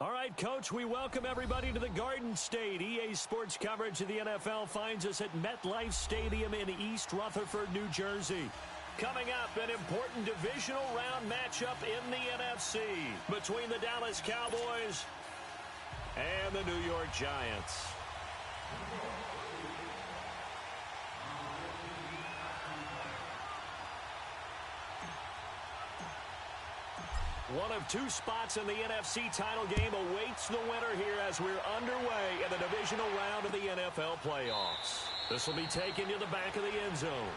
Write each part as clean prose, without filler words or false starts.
All right, Coach, we welcome everybody to the Garden State. EA Sports coverage of the NFL finds us at MetLife Stadium in East Rutherford, New Jersey. Coming up, an important divisional round matchup in the NFC between the Dallas Cowboys and the New York Giants. One of two spots in the NFC title game awaits the winner here as we're underway in the divisional round of the NFL playoffs. This will be taken to the back of the end zone.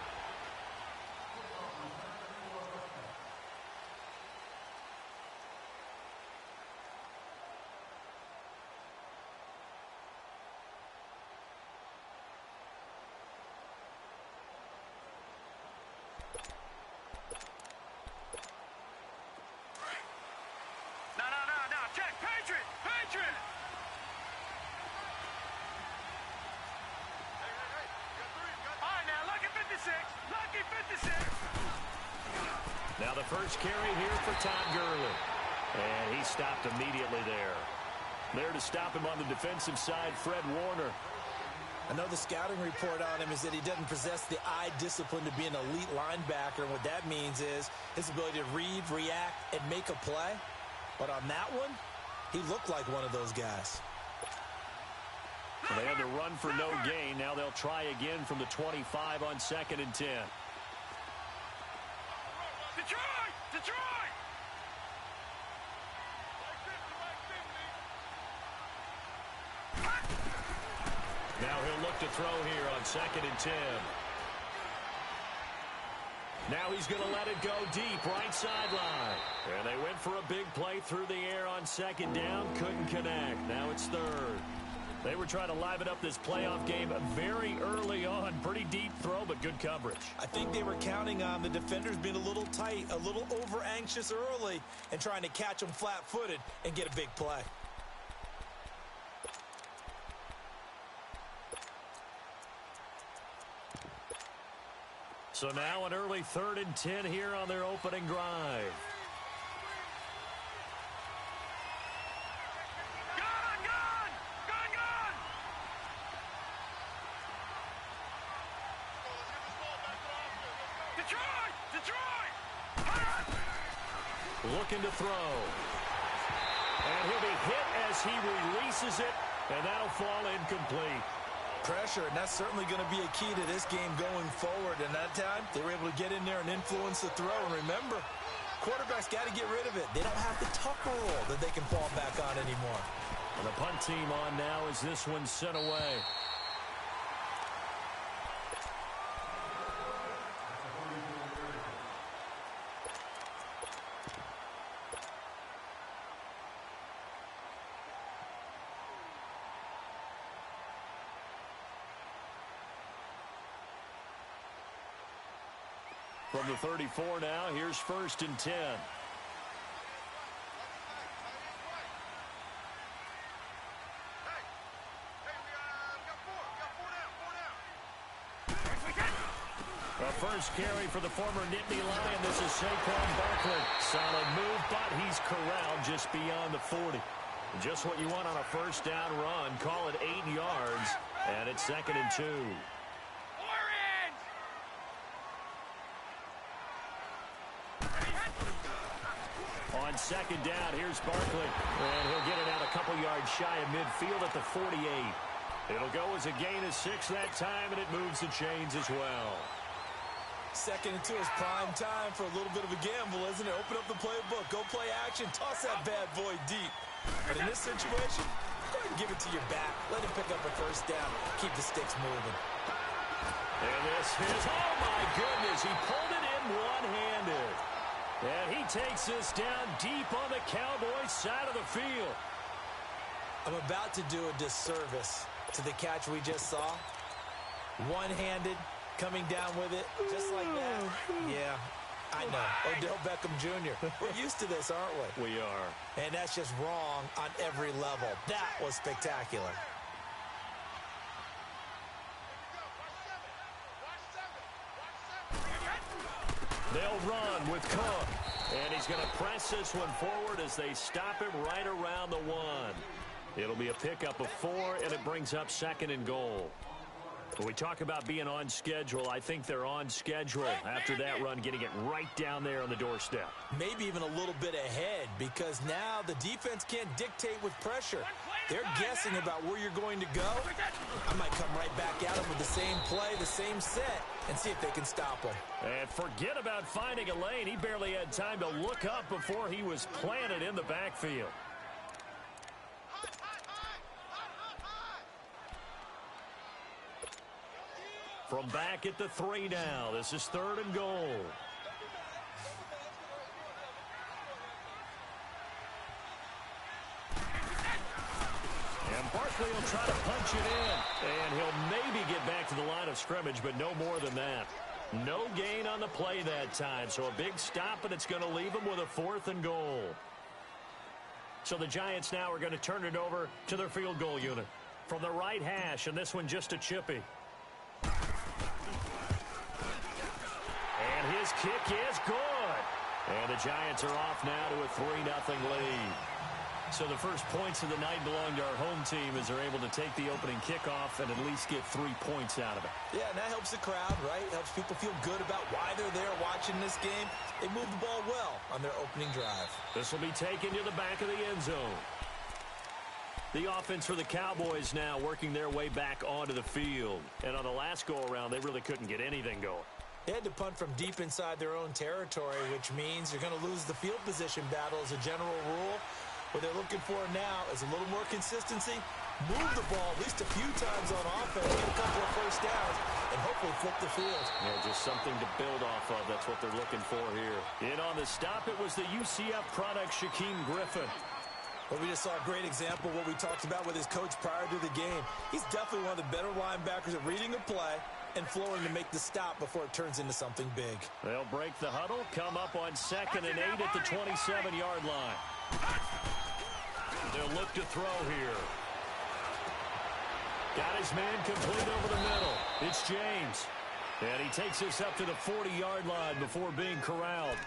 Now the first carry here for Todd Gurley. And he stopped immediately there. There to stop him on the defensive side, Fred Warner. I know the scouting report on him is that he doesn't possess the eye discipline to be an elite linebacker. And what that means is his ability to read, react, and make a play. But on that one, he looked like one of those guys. Well, they had to run for no gain. Now they'll try again from the 25 on 2nd and 10. Detroit! Now he'll look to throw here on 2nd and 10. Now he's going to let it go deep, right sideline. And they went for a big play through the air on 2nd down. Couldn't connect. Now it's 3rd. They were trying to liven up this playoff game very early on. Pretty deep throw, but good coverage. I think they were counting on the defenders being a little tight, a little over-anxious early, and trying to catch them flat-footed and get a big play. So now an early 3rd and 10 here on their opening drive. Looking to throw. And he'll be hit as he releases it, and that'll fall incomplete. Pressure, and that's certainly going to be a key to this game going forward. And that time, they were able to get in there and influence the throw. And remember, quarterbacks got to get rid of it. They don't have the tucker roll that they can fall back on anymore. And the punt team on now as this one's sent away. From the 34 now, here's 1st and 10. A first carry for the former Nittany Lion. This is Saquon Barkley. Solid move, but he's corralled just beyond the 40. Just what you want on a first down run. Call it 8 yards, and it's 2nd and 2. On 2nd down, here's Barkley. And he'll get it out a couple yards shy of midfield at the 48. It'll go as a gain of 6 that time, and it moves the chains as well. 2nd and 2 is prime time for a little bit of a gamble, isn't it? Open up the playbook, go play action, toss that bad boy deep. But in this situation, go ahead and give it to your back. Let him pick up a first down. Keep the sticks moving. And this is, oh my goodness, he pulled it in one-handed. And he takes this down deep on the Cowboys side of the field. I'm about to do a disservice to the catch we just saw. One-handed, coming down with it, just like that. Yeah, I know. Odell Beckham Jr. We're used to this, aren't we? We are. And that's just wrong on every level. That was spectacular. They'll run with Cook. And he's going to press this one forward as they stop him right around the 1. It'll be a pickup of 4, and it brings up 2nd and goal. When we talk about being on schedule, I think they're on schedule after that run, getting it right down there on the doorstep. Maybe even a little bit ahead, because now the defense can't dictate with pressure. They're guessing about where you're going to go. I might come right back at them with the same play, the same set, and see if they can stop them. And forget about finding a lane. He barely had time to look up before he was planted in the backfield. From back at the 3 now. This is 3rd and goal. And Barkley will try to punch it in. And he'll maybe get back to the line of scrimmage, but no more than that. No gain on the play that time. So a big stop, and it's going to leave him with a 4th and goal. So the Giants now are going to turn it over to their field goal unit. From the right hash, and this one just a chippy. And his kick is good. And the Giants are off now to a 3-0 lead. So the first points of the night belong to our home team as they're able to take the opening kickoff and at least get 3 points out of it. Yeah, and that helps the crowd, right? Helps people feel good about why they're there watching this game. They moved the ball well on their opening drive. This will be taken to the back of the end zone. The offense for the Cowboys now working their way back onto the field. And on the last go-around, they really couldn't get anything going. They had to punt from deep inside their own territory, which means you're going to lose the field position battle as a general rule. What they're looking for now is a little more consistency, move the ball at least a few times on offense, get a couple of first downs, and hopefully flip the field. Yeah, just something to build off of. That's what they're looking for here. In on the stop, it was the UCF product, Shaquem Griffin. Well, we just saw a great example of what we talked about with his coach prior to the game. He's definitely one of the better linebackers at reading a play and flowing to make the stop before it turns into something big. They'll break the huddle, come up on 2nd and 8 at the 27-yard line. They'll look to throw here. Got his man complete over the middle. It's James. And he takes us up to the 40-yard line before being corralled.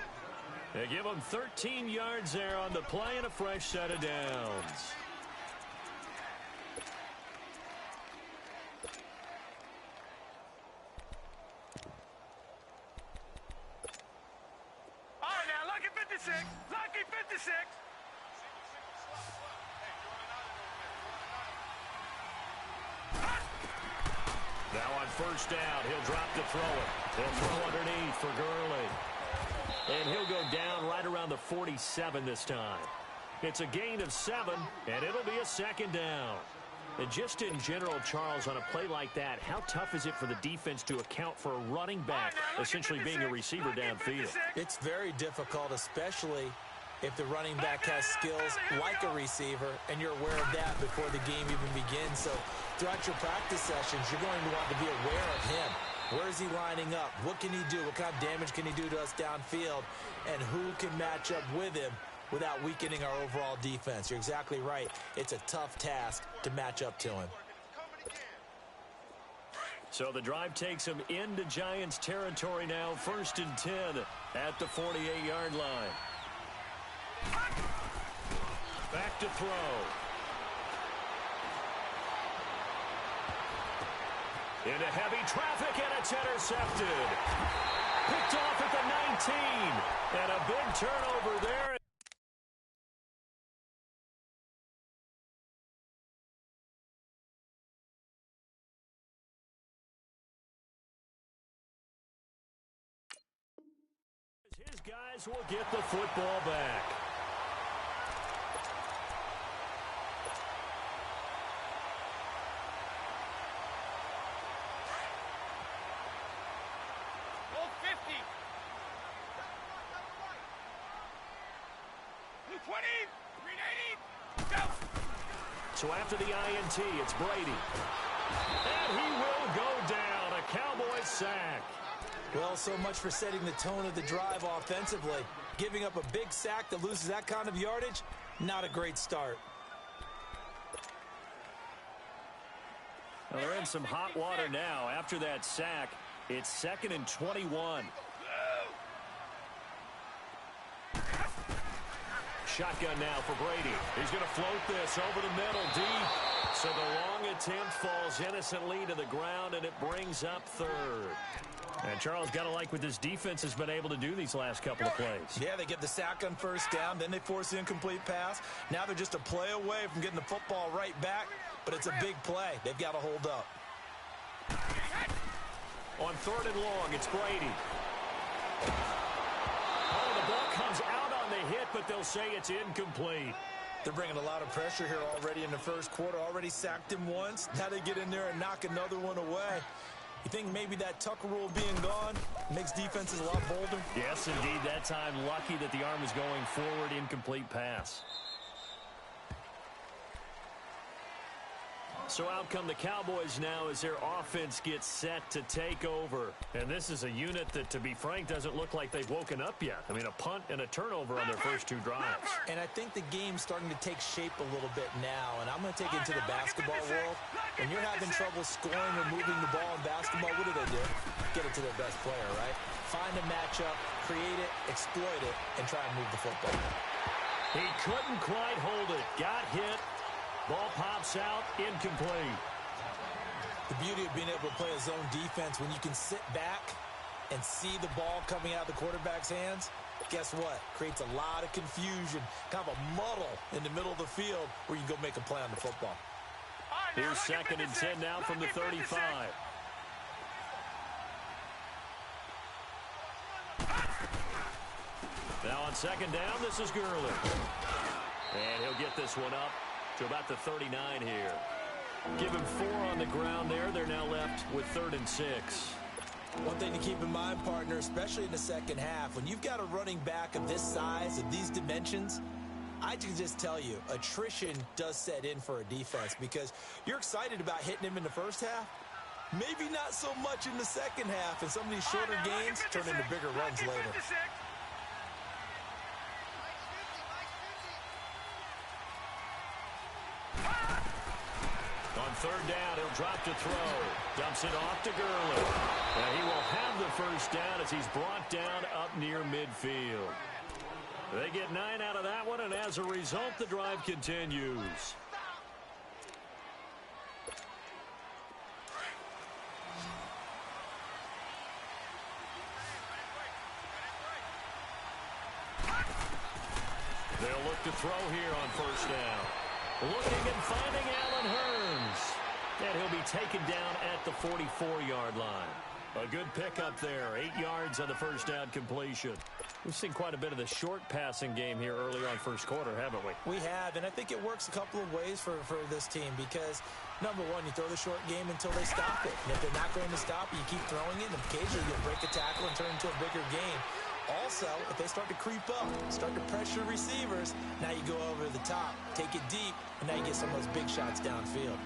They give him 13 yards there on the play and a fresh set of downs. All right, now, lucky 56. Lucky 56. Now on first down, he'll drop to throw it. He'll throw underneath for Gurley. And he'll go down right around the 47 this time. It's a gain of 7, and it'll be a 2nd down. And just in general, Charles, on a play like that, how tough is it for the defense to account for a running back essentially being a receiver downfield? It's very difficult, especially if the running back has skills like a receiver, and you're aware of that before the game even begins. So throughout your practice sessions, you're going to want to be aware of him. Where is he lining up? What can he do? What kind of damage can he do to us downfield? And who can match up with him without weakening our overall defense? You're exactly right. It's a tough task to match up to him. So the drive takes him into Giants territory now. 1st and 10 at the 48-yard line. Back to throw. Into heavy traffic, and it's intercepted. Picked off at the 19. And a big turnover there. His guys will get the football back. So after the INT, it's Brady. And he will go down. A Cowboys sack. Well, so much for setting the tone of the drive offensively. Giving up a big sack that loses that kind of yardage, not a great start. Well, they're in some hot water now. After that sack, it's 2nd and 21. shotgun now for Brady. He's going to float this over the middle, deep. So the long attempt falls innocently to the ground, and it brings up third. And Charles, got to like what this defense has been able to do these last couple of plays. Yeah, they get the sack on first down, then they force the incomplete pass. Now they're just a play away from getting the football right back, but it's a big play. They've got to hold up. On third and long, it's Brady. Oh, the ball comes out on the hit, but they'll say it's incomplete. They're bringing a lot of pressure here already in the first quarter. Already sacked him once. Now they get in there and knock another one away. You think maybe that Tucker rule being gone makes defenses a lot bolder? Yes, indeed. That time, lucky that the arm is going forward, incomplete pass. So out come the Cowboys now as their offense gets set to take over. And this is a unit that, to be frank, doesn't look like they've woken up yet. I mean, a punt and a turnover on their first two drives. And I think the game's starting to take shape a little bit now. And I'm going to take it into the basketball world. When you're having trouble scoring or moving the ball in basketball, what do? Get it to their best player, right? Find a matchup, create it, exploit it, and try and move the football. He couldn't quite hold it. Got hit. Ball pops out, incomplete. The beauty of being able to play a zone defense, when you can sit back and see the ball coming out of the quarterback's hands, guess what? Creates a lot of confusion, kind of a muddle in the middle of the field where you can go make a play on the football. Here's second and 10 now from the 35. Now on second down, this is Gurley. And he'll get this one up to about the 39 here. Give him 4 on the ground there. They're now left with 3rd and 6. One thing to keep in mind, partner, especially in the second half, when you've got a running back of this size, of these dimensions, I can just tell you, attrition does set in for a defense because you're excited about hitting him in the first half. Maybe not so much in the second half, and some of these shorter gains turn into bigger runs later. On third down, he'll drop to throw. Dumps it off to Gurley. And he will have the first down as he's brought down up near midfield. They get 9 out of that one, and as a result, the drive continues. They'll look to throw here on first down. Looking and finding Allen Hurns. And he'll be taken down at the 44-yard line. A good pickup there. 8 yards on the first down completion. We've seen quite a bit of the short passing game here early on first quarter, haven't we? We have, and I think it works a couple of ways for this team because, number one, you throw the short game until they stop it. And if they're not going to stop it, you keep throwing it, and occasionally you'll break a tackle and turn it into a bigger game. Also, if they start to creep up, start to pressure receivers, now you go over the top, take it deep, and now you get some of those big shots downfield.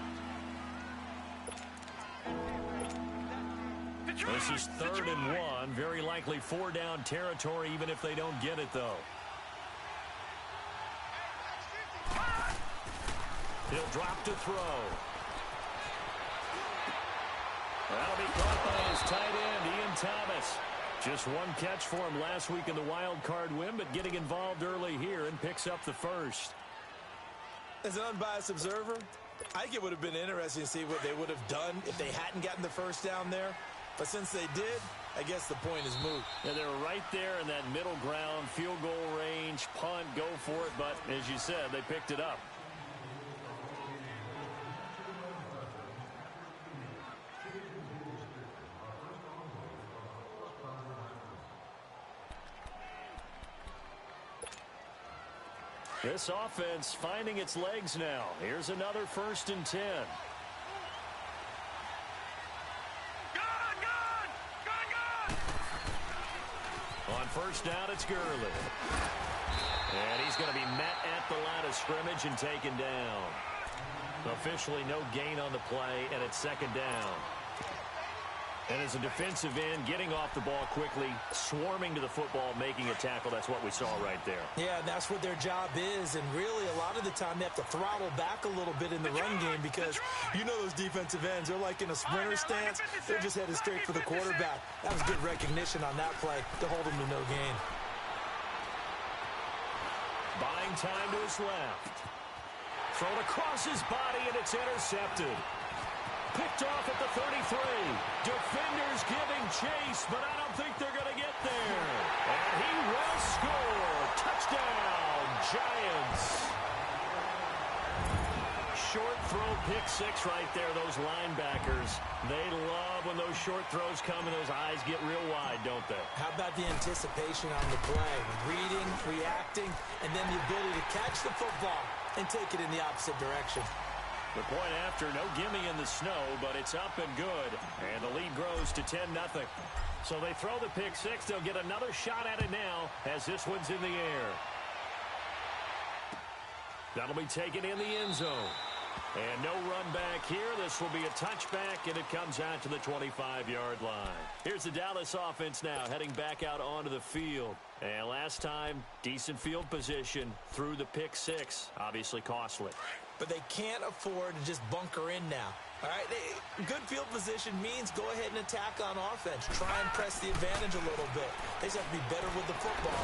This is 3rd and 1. Very likely 4-down territory, even if they don't get it, though. He'll drop to throw. That'll be caught by his tight end, Ian Thomas. Just one catch for him last week in the wild card win, but getting involved early here and picks up the first. As an unbiased observer, I think it would have been interesting to see what they would have done if they hadn't gotten the first down there. But since they did, I guess the point is moot. Yeah, they were right there in that middle ground, field goal range, punt, go for it. But as you said, they picked it up. This offense finding its legs now. Here's another 1st and 10. On first down, it's Gurley. And he's going to be met at the line of scrimmage and taken down. Officially no gain on the play, and it's 2nd down. And as a defensive end, getting off the ball quickly, swarming to the football, making a tackle, that's what we saw right there. Yeah, and that's what their job is. And really, a lot of the time, they have to throttle back a little bit in the run game because you know those defensive ends, they're like in a sprinter stance. They're just headed straight for the quarterback. That was good recognition on that play to hold them to no gain. Buying some time to his left. Thrown across his body, and it's intercepted. Picked off at the 33. Defenders giving chase, but I don't think they're going to get there. And he will score. Touchdown, Giants. Short throw, pick six right there, those linebackers. They love when those short throws come and those eyes get real wide, don't they? How about the anticipation on the play? Reading, reacting, and then the ability to catch the football and take it in the opposite direction. The point after, no gimme in the snow, but it's up and good. And the lead grows to 10-0. So they throw the pick six. They'll get another shot at it now as this one's in the air. That'll be taken in the end zone. And no run back here. This will be a touchback, and it comes out to the 25-yard line. Here's the Dallas offense now heading back out onto the field. And last time, decent field position through the pick six. Obviously costly. But they can't afford to just bunker in now. All right, good field position means go ahead and attack on offense. Try and press the advantage a little bit. They just have to be better with the football.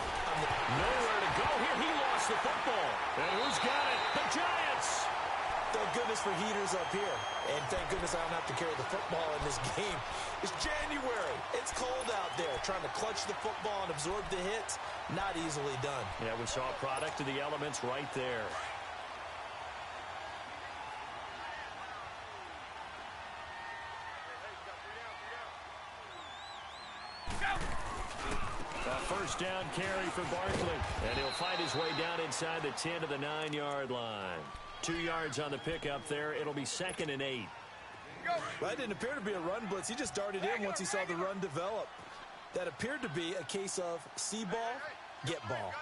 Nowhere to go here. He lost the football. And who's got it? The Giants. Thank goodness for heaters up here. And thank goodness I don't have to carry the football in this game. It's January. It's cold out there. Trying to clutch the football and absorb the hits, not easily done. Yeah, we saw a product of the elements right there. First down carry for Barkley. And he'll fight his way down inside the 10 to the 9-yard line. 2 yards on the pickup there. It'll be 2nd and 8. Well, that didn't appear to be a run blitz. He just darted in once he saw the run develop. That appeared to be a case of see ball, get ball.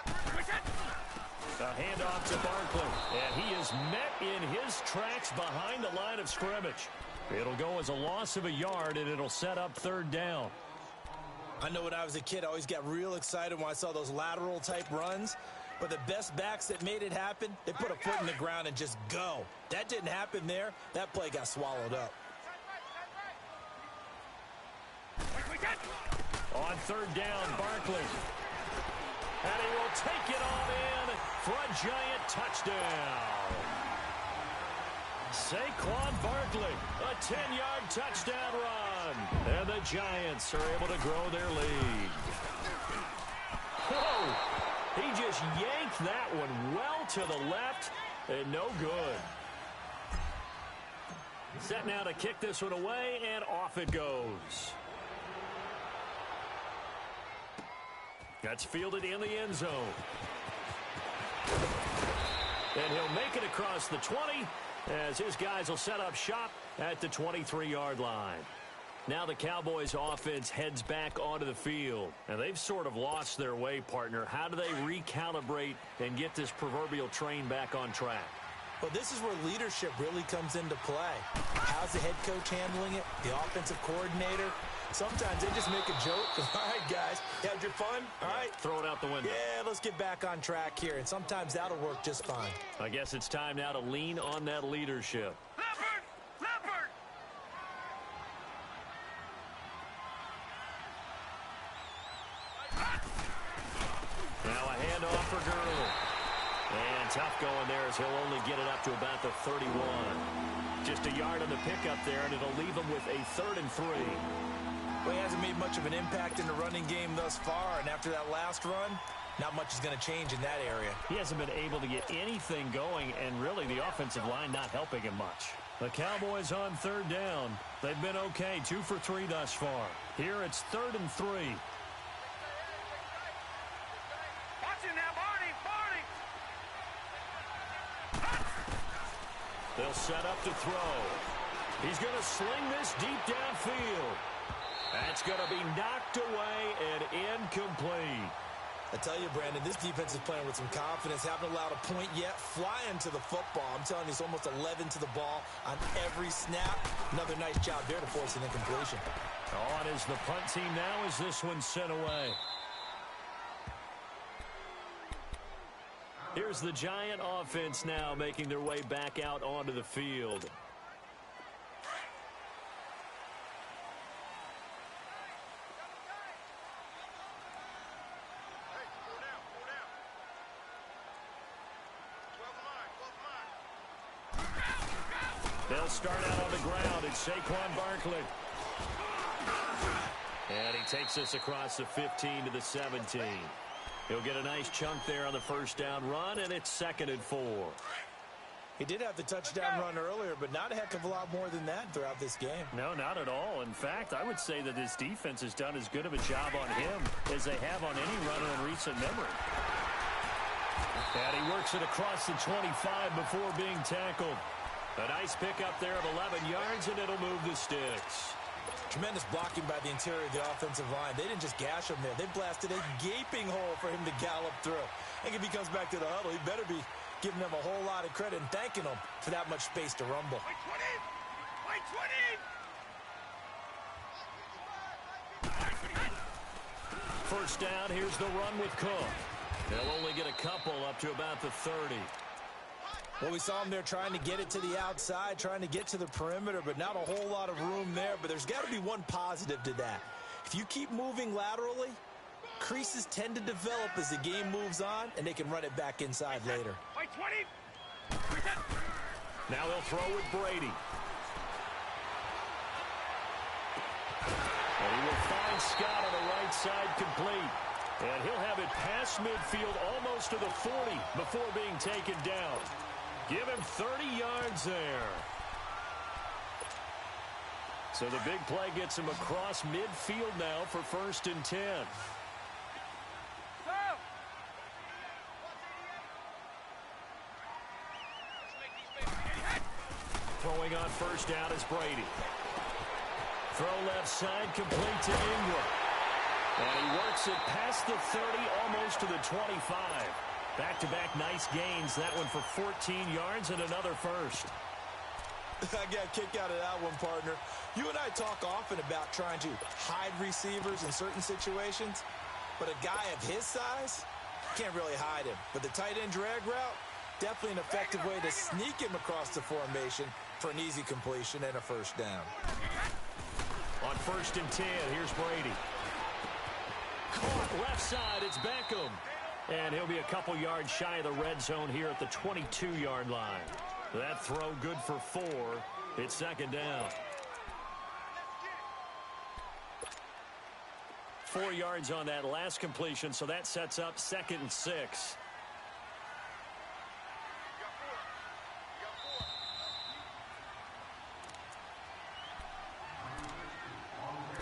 A handoff to Barkley. And he is met in his tracks behind the line of scrimmage. It'll go as a loss of a yard, and it'll set up 3rd down. I know when I was a kid, I always got real excited when I saw those lateral-type runs. But the best backs that made it happen, they put a foot in the ground and just go. That didn't happen there. That play got swallowed up. On 3rd down, Barkley. And he will take it on in for a Giant touchdown. Saquon Barkley, a 10-yard touchdown run. And the Giants are able to grow their lead. Whoa! He just yanked that one well to the left, and no good. Set now to kick this one away, and off it goes. That's fielded in the end zone. And he'll make it across the 20 as his guys will set up shop at the 23-yard line. Now the Cowboys offense heads back onto the field. And they've sort of lost their way, partner. How do they recalibrate and get this proverbial train back on track? Well, this is where leadership really comes into play. How's the head coach handling it? The offensive coordinator? Sometimes they just make a joke. All right, guys, you had your fun? All right. Throw it out the window. Yeah, let's get back on track here. And sometimes that'll work just fine. I guess it's time now to lean on that leadership. Leopard! Leopard! Now a handoff for Gurley. And tough going there as he'll only get it up to about the 31. Just a yard on the pickup there, and it'll leave him with a 3rd and 3. Well, he hasn't made much of an impact in the running game thus far, and after that last run, not much is going to change in that area. He hasn't been able to get anything going, and really the offensive line not helping him much. The Cowboys on 3rd down. They've been okay, 2 for 3 thus far. Here it's 3rd and 3. Watch it now, Barney! Barney! They'll set up to throw. He's going to sling this deep downfield. That's going to be knocked away and incomplete. I tell you, Brandon, this defense is playing with some confidence. Haven't allowed a point yet. Flying to the football. I'm telling you, it's almost 11 to the ball on every snap. Another nice job there to force an incompletion. On is the punt team now as this one's sent away. Here's the Giant offense now making their way back out onto the field. They'll start out on the ground. It's Saquon Barkley. And he takes us across the 15 to the 17. He'll get a nice chunk there on the first down run, and it's 2nd and 4. He did have the touchdown run earlier, but not a heck of a lot more than that throughout this game. No, not at all. In fact, I would say that this defense has done as good of a job on him as they have on any runner in recent memory. And he works it across the 25 before being tackled. A nice pickup there of 11 yards, and it'll move the sticks. Tremendous blocking by the interior of the offensive line. They didn't just gash him there. They blasted a gaping hole for him to gallop through. I think if he comes back to the huddle, he better be giving them a whole lot of credit and thanking them for that much space to rumble. Wait 20! First down, here's the run with Cook. They'll only get a couple up to about the 30. Well, we saw him there trying to get it to the outside, trying to get to the perimeter, but not a whole lot of room there. But there's got to be one positive to that. If you keep moving laterally, creases tend to develop as the game moves on, and they can run it back inside later. Wait 20! Now they'll throw with Brady. And he will find Scott on the right side complete. And he'll have it past midfield almost to the 40 before being taken down. Give him 30 yards there. So the big play gets him across midfield now for 1st and 10. Throwing on first down is Brady. Throw left side complete to Ingram. And he works it past the 30, almost to the 25. Back-to-back nice gains. That one for 14 yards and another first. I got a kick out of that one, partner. You and I talk often about trying to hide receivers in certain situations, but a guy of his size can't really hide him. But the tight end drag route, definitely an effective way to sneak him across the formation for an easy completion and a first down. On 1st and 10, here's Brady. Caught left side, it's Beckham. And he'll be a couple yards shy of the red zone here at the 22-yard line. That throw good for 4. It's 2nd down. 4 yards on that last completion, so that sets up 2nd and 6.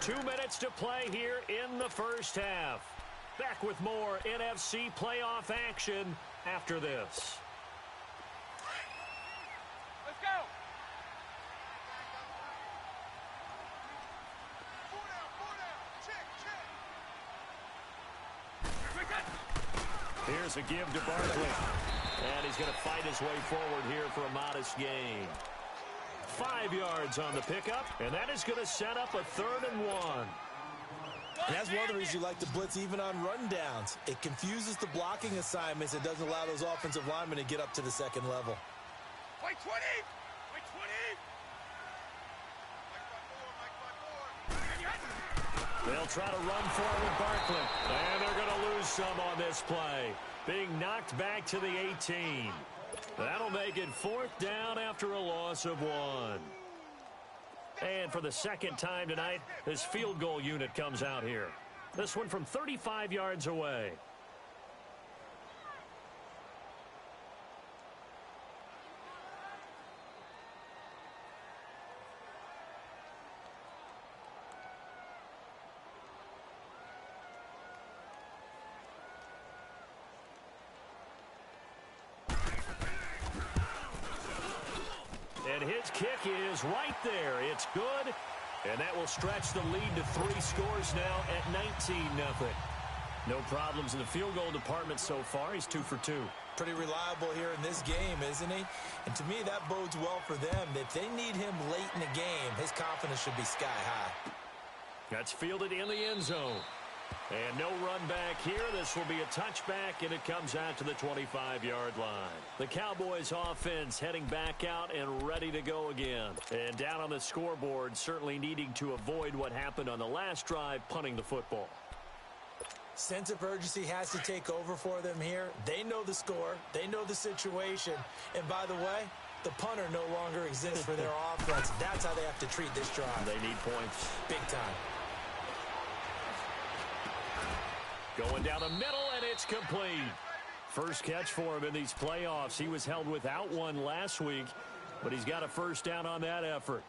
Two minutes to play here in the first half. Back with more NFC playoff action after this. Let's go! Here's a give to Barkley. And he's going to fight his way forward here for a modest gain. 5 yards on the pickup, and that is going to set up a 3rd and 1. And that's one of the reasons you like to blitz even on rundowns. It confuses the blocking assignments. It doesn't allow those offensive linemen to get up to the 2nd level. Wait 20! Wait 20! They'll try to run for it with Barkley. And they're going to lose some on this play. Being knocked back to the 18. That'll make it 4th down after a loss of 1. And for the 2nd time tonight, this field goal unit comes out here. This one from 35 yards away. And his kick is right there. It's good. And that will stretch the lead to 3 scores now at 19-0. No problems in the field goal department so far. He's 2 for 2. Pretty reliable here in this game, isn't he? And to me, that bodes well for them. If they need him late in the game, his confidence should be sky high. That's fielded in the end zone. And no run back here. This will be a touchback, and it comes out to the 25-yard line. The Cowboys offense heading back out and ready to go again. And down on the scoreboard, certainly needing to avoid what happened on the last drive, punting the football. Sense of urgency has to take over for them here. They know the score. They know the situation. And by the way, The punter no longer exists for their offense. That's how they have to treat this drive. They need points. Big time. Going down the middle, and it's complete. First catch for him in these playoffs. He was held without one last week, but he's got a first down on that effort.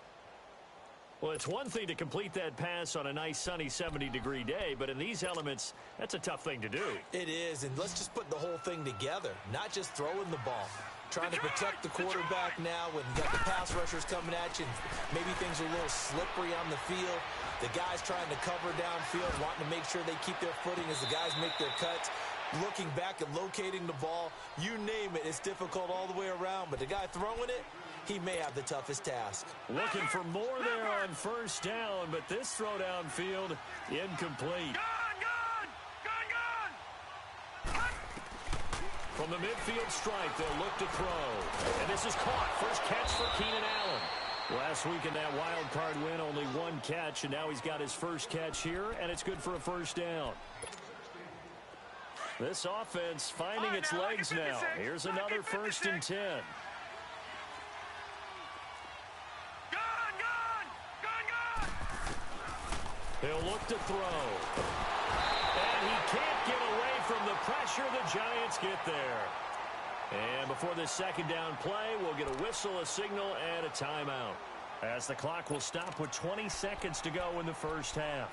Well, it's one thing to complete that pass on a nice sunny 70-degree day, but in these elements, that's a tough thing to do. It is, and let's just put the whole thing together, not just throwing the ball. Trying to protect the quarterback now when you got the pass rushers coming at you. Maybe things are a little slippery on the field. The guys trying to cover downfield, wanting to make sure they keep their footing as the guys make their cuts. Looking back and locating the ball, you name it, it's difficult all the way around. But the guy throwing it, he may have the toughest task. Looking for more there on first down, but this throw downfield, incomplete. From the midfield stripe, they'll look to throw. And this is caught. First catch for Keenan Allen. Last week in that wild card win, only one catch, and now he's got his first catch here, and it's good for a first down. This offense finding its legs now. Here's another 1st and 10. He'll look to throw. And he can't get away from the pressure. The Giants get there. And before this second down play, we'll get a whistle, a signal, and a timeout, as the clock will stop with 20 seconds to go in the first half.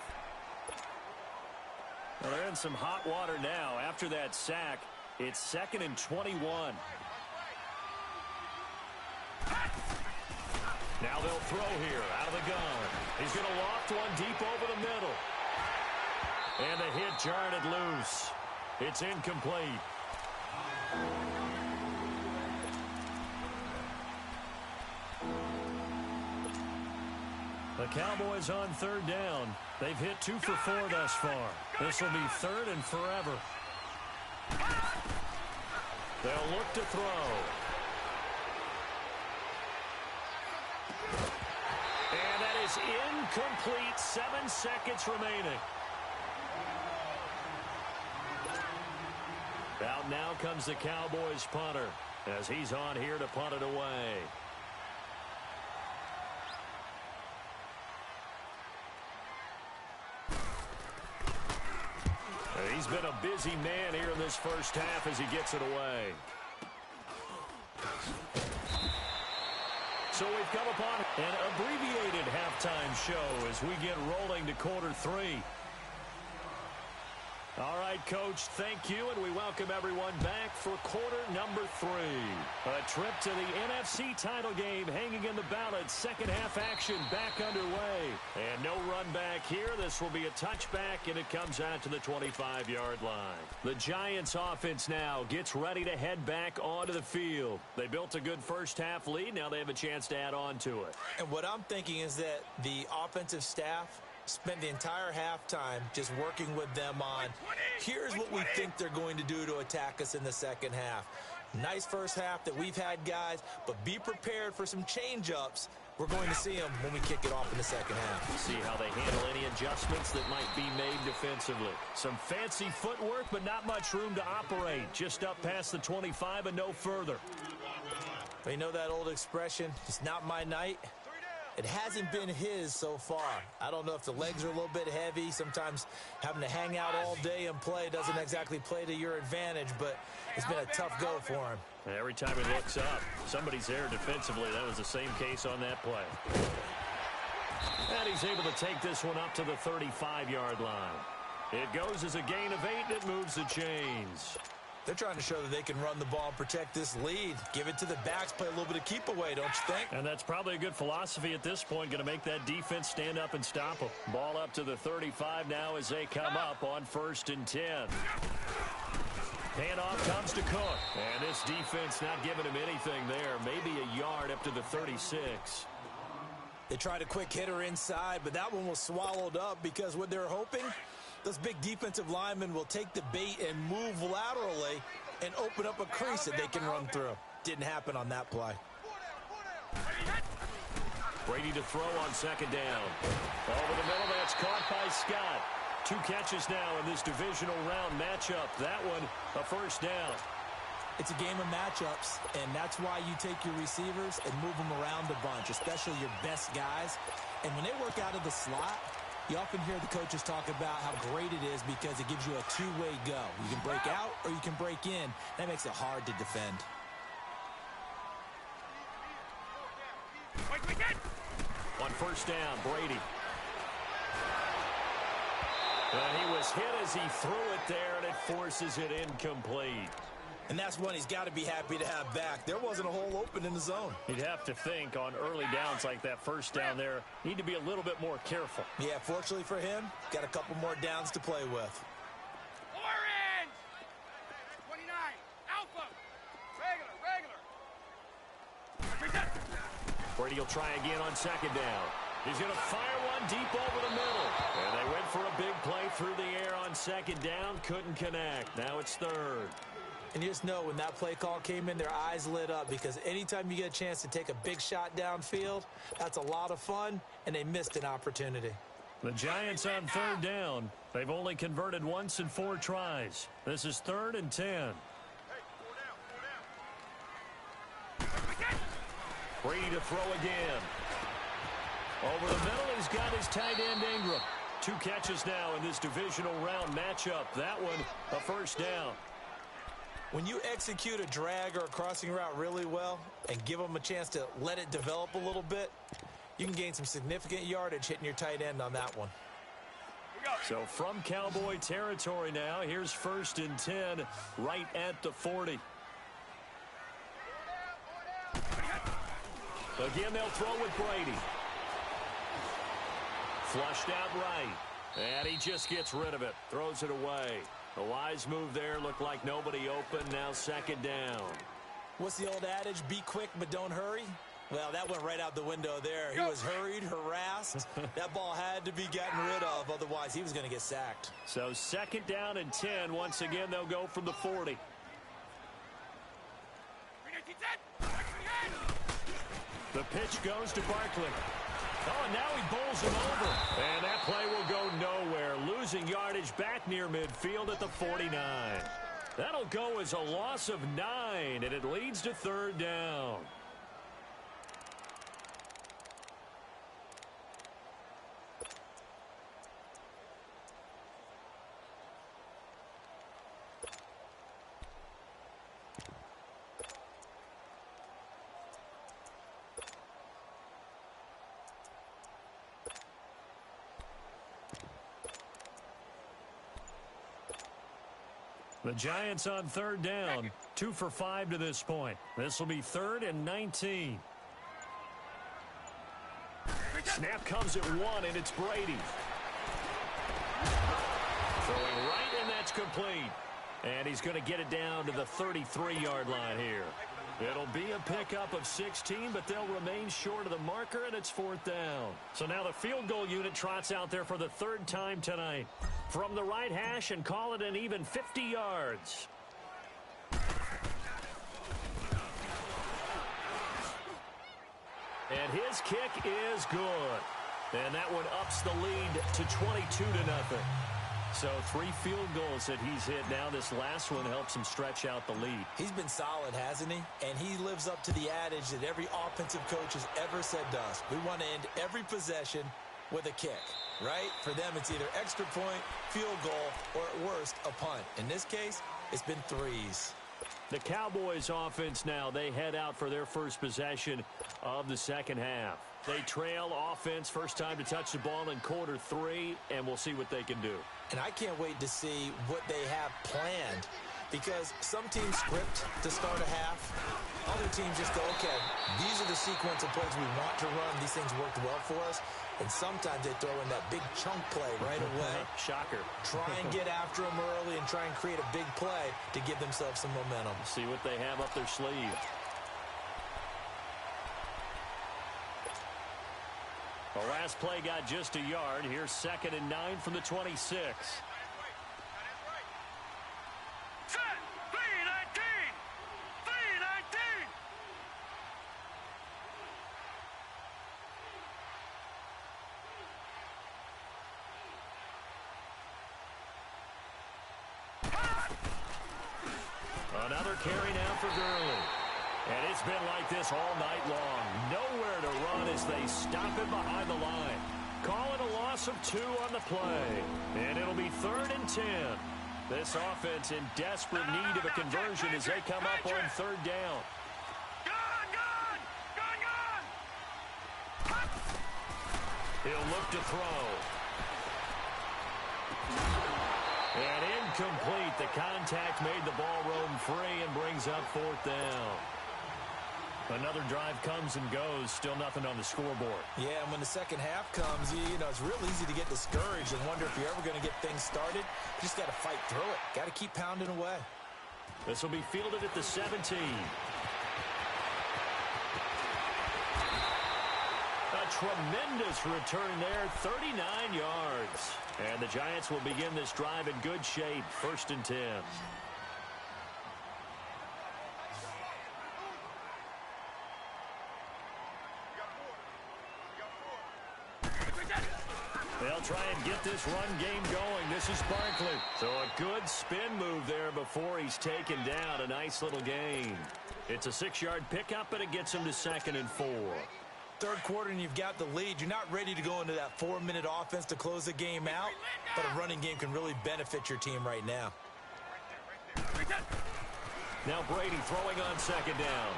Well, they're in some hot water now. After that sack, it's 2nd and 21. Now they'll throw here out of the gun. He's going to loft one deep over the middle. And the hit jarred it loose. It's incomplete. The Cowboys on 3rd down. They've hit 2 for 4 thus far. This will be 3rd and forever. They'll look to throw. And that is incomplete. 7 seconds remaining. Out now comes the Cowboys punter as he's on here to punt it away. He's been a busy man here in this first half as he gets it away. So we've come upon an abbreviated halftime show as we get rolling to quarter 3. All right, Coach, thank you, and we welcome everyone back for quarter number 3. A trip to the NFC title game hanging in the balance. Second half action back underway. And no run back here. This will be a touchback, and it comes out to the 25-yard line. The Giants offense now gets ready to head back onto the field. They built a good first half lead. Now they have a chance to add on to it. And what I'm thinking is that the offensive staff spent the entire halftime just working with them on, here's what we think they're going to do to attack us in the second half. Nice first half that we've had, guys, but be prepared for some change-ups. We're going to see them when we kick it off in the second half. See how they handle any adjustments that might be made defensively. Some fancy footwork, but not much room to operate. Just up past the 25 and no further. You know that old expression, it's not my night? It hasn't been his so far. I don't know if the legs are a little bit heavy. Sometimes having to hang out all day and play doesn't exactly play to your advantage, but it's been a tough go for him. And every time he looks up, somebody's there defensively. That was the same case on that play. And he's able to take this one up to the 35-yard line. It goes as a gain of 8, and it moves the chains. They're trying to show that they can run the ball and protect this lead. Give it to the backs, play a little bit of keep away, don't you think? And that's probably a good philosophy at this point. Going to make that defense stand up and stop them. Ball up to the 35 now as they come up on 1st and 10. Handoff comes to Cook. And this defense not giving him anything there. Maybe a yard up to the 36. They tried a quick hitter inside, but that one was swallowed up because what they're hoping, those big defensive linemen will take the bait and move laterally and open up a crease that they can run through. Didn't happen on that play. Brady to throw on 2nd down. Over the middle, that's caught by Scott. 2 catches now in this divisional round matchup. That one, a first down. It's a game of matchups, and that's why you take your receivers and move them around a bunch, especially your best guys. And when they work out of the slot, you often hear the coaches talk about how great it is because it gives you a two-way go. You can break out or you can break in. That makes it hard to defend. On first down, Brady. He was hit as he threw it there, and it forces it incomplete. And that's one he's got to be happy to have back. There wasn't a hole open in the zone. You'd have to think on early downs like that first down there, need to be a little bit more careful. Yeah, fortunately for him, got a couple more downs to play with. Orange! 29, Alpha! Regular! Brady will try again on second down. He's going to fire one deep over the middle. And they went for a big play through the air on second down. Couldn't connect. Now it's third. And you just know when that play call came in, their eyes lit up because anytime you get a chance to take a big shot downfield, that's a lot of fun, and they missed an opportunity. The Giants on third down. They've only converted once in 4 tries. This is 3rd and 10. Brady to throw again. Over the middle, he's got his tight end Ingram. 2 catches now in this divisional round matchup. That one, a first down. When you execute a drag or a crossing route really well and give them a chance to let it develop a little bit, you can gain some significant yardage hitting your tight end on that one. So from Cowboy territory now, here's 1st and 10 right at the 40. Again, they'll throw with Brady. Flushed out right. And he just gets rid of it. Throws it away. A wise move there. Looked like nobody open. Now 2nd down. What's the old adage? Be quick, but don't hurry. Well, that went right out the window there. He was hurried, harassed. That ball had to be gotten rid of. Otherwise, he was going to get sacked. So 2nd down and 10. Once again, they'll go from the 40. The pitch goes to Barkley. Oh, and now he bowls him over. And that play will go nowhere. Losing yardage back near midfield at the 49. That'll go as a loss of 9, and it leads to 3rd down. The Giants on 3rd down, 2 for 5 to this point. This will be 3rd and 19. Snap comes at 1, and it's Brady. Throwing right, and that's complete. And he's going to get it down to the 33-yard line here. It'll be a pickup of 16, but they'll remain short of the marker, and it's 4th down. So now the field goal unit trots out there for the 3rd time tonight. From the right hash and call it an even 50 yards. And his kick is good. And that one ups the lead to 22-0. So 3 field goals that he's hit now. This last one helps him stretch out the lead. He's been solid, hasn't he? And he lives up to the adage that every offensive coach has ever said to us. We want to end every possession with a kick, right? For them, it's either extra point, field goal, or at worst, a punt. In this case, it's been 3s. The Cowboys offense now, they head out for their first possession of the second half. They trail offense, first time to touch the ball in quarter 3, and we'll see what they can do. And I can't wait to see what they have planned, because some teams script to start a half. Other teams just go, okay, these are the sequence of plays we want to run. These things worked well for us. And sometimes they throw in that big chunk play right away. Shocker. Try and get after them early and try and create a big play to give themselves some momentum. See what they have up their sleeve. The last play got just a yard. Here's 2nd and 9 from the 26. An Another carry now for Gurley. And it's been like this all night long. Nowhere to run as they stop him behind the line. Call it a loss of 2 on the play. And it'll be 3rd and 10. This offense in desperate need of a conversion as they come up on 3rd down. He'll look to throw. And incomplete. The contact made the ball roam free and brings up 4th down. Another drive comes and goes. Still nothing on the scoreboard. Yeah, and when the second half comes, you know, it's real easy to get discouraged and wonder if you're ever going to get things started. You just got to fight through it. Got to keep pounding away. This will be fielded at the 17. A tremendous return there, 39 yards. And the Giants will begin this drive in good shape, 1st and 10. They'll try and get this run game going. This is Barkley. So a good spin move there before he's taken down. A nice little gain. It's a 6-yard pickup, and it gets him to 2nd and 4. 3rd quarter and you've got the lead. You're not ready to go into that 4-minute offense to close the game out, but a running game can really benefit your team right now. Now Brady throwing on 2nd down.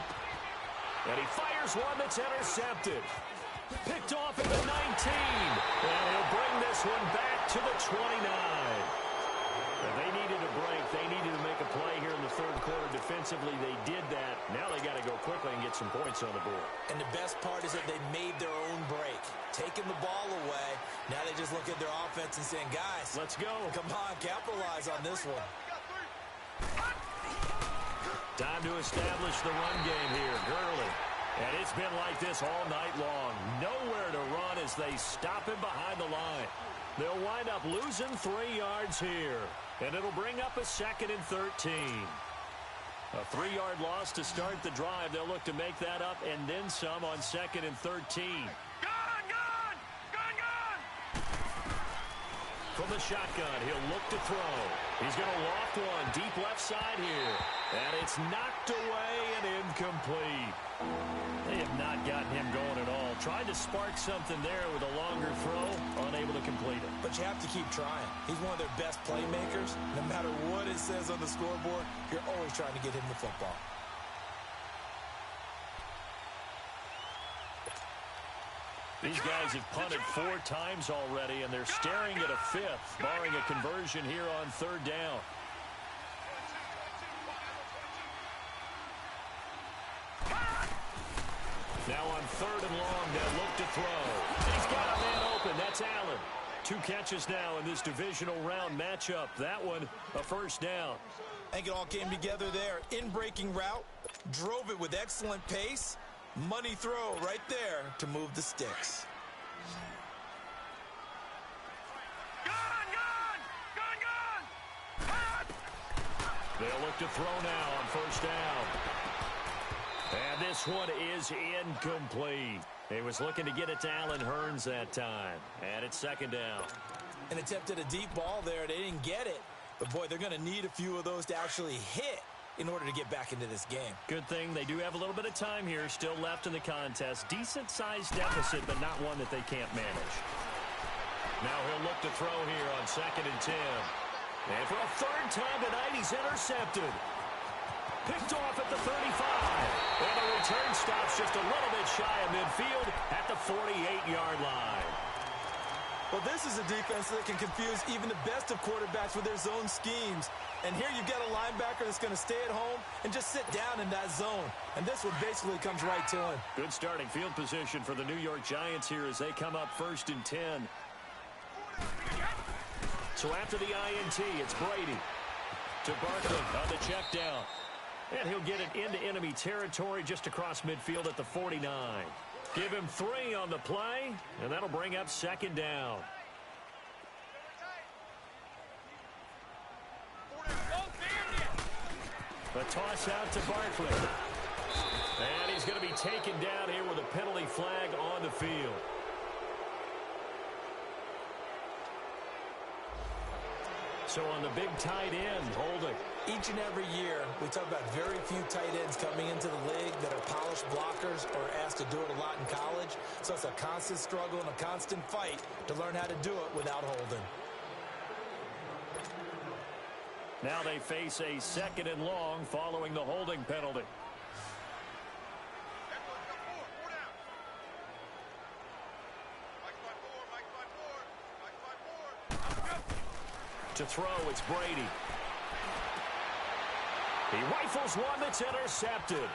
And he fires one that's intercepted. Picked off at the 19. And he'll bring this one back to the 29. And they needed a break. They needed to make a play here in the 3rd quarter. Defensively, they did that. Now they got to go quickly and get some points on the board. And the best part is that they made their own break. Taking the ball away. Now they just look at their offense and saying, guys, let's go. Come on, capitalize on this one. Time to establish the run game here. Gurley. And it's been like this all night long. Nowhere to run as they stop him behind the line. They'll wind up losing 3 yards here. And it'll bring up a 2nd and 13. A 3-yard loss to start the drive. They'll look to make that up and then some on 2nd and 13. From the shotgun, he'll look to throw. He's going to loft one deep left side here. And it's knocked away and incomplete. They have not gotten him going at all. Tried to spark something there with a longer throw, unable to complete it. But you have to keep trying. He's one of their best playmakers. No matter what it says on the scoreboard, you're always trying to get him the football. These guys have punted 4 times already, and they're staring at a 5th, barring a conversion here on 3rd down. Now on 3rd and long, they'll look to throw. He's got a man open. That's Allen. 2 catches now in this divisional round matchup. That one, a 1st down. I think it all came together there. In-breaking route, drove it with excellent pace. Money throw right there to move the sticks. They'll look to throw now on 1st down. And this one is incomplete. He was looking to get it to Allen Hurns that time. And it's 2nd down. An attempt at a deep ball there. They didn't get it. But, boy, they're going to need a few of those to actually hit in order to get back into this game. Good thing they do have a little bit of time here still left in the contest. Decent-sized deficit, but not one that they can't manage. Now he'll look to throw here on 2nd and 10. And for a 3rd time tonight, he's intercepted. Picked off at the 35. And the return stops just a little bit shy of midfield at the 48-yard line. Well, this is a defense that can confuse even the best of quarterbacks with their zone schemes. And here you've got a linebacker that's going to stay at home and just sit down in that zone. And this one basically comes right to him. Good starting field position for the New York Giants here as they come up 1st and 10. So after the INT, it's Brady to Barkley on the check down. And he'll get it into enemy territory just across midfield at the 49. Give him 3 on the play, and that'll bring up 2nd down. The toss out to Barkley. And he's going to be taken down here with a penalty flag on the field. So on the big tight end, holding. Each and every year, we talk about very few tight ends coming into the league that are polished blockers or asked to do it a lot in college. So it's a constant struggle and a constant fight to learn how to do it without holding. Now they face a 2nd and long following the holding penalty. To throw, it's Brady. He rifles one that's intercepted.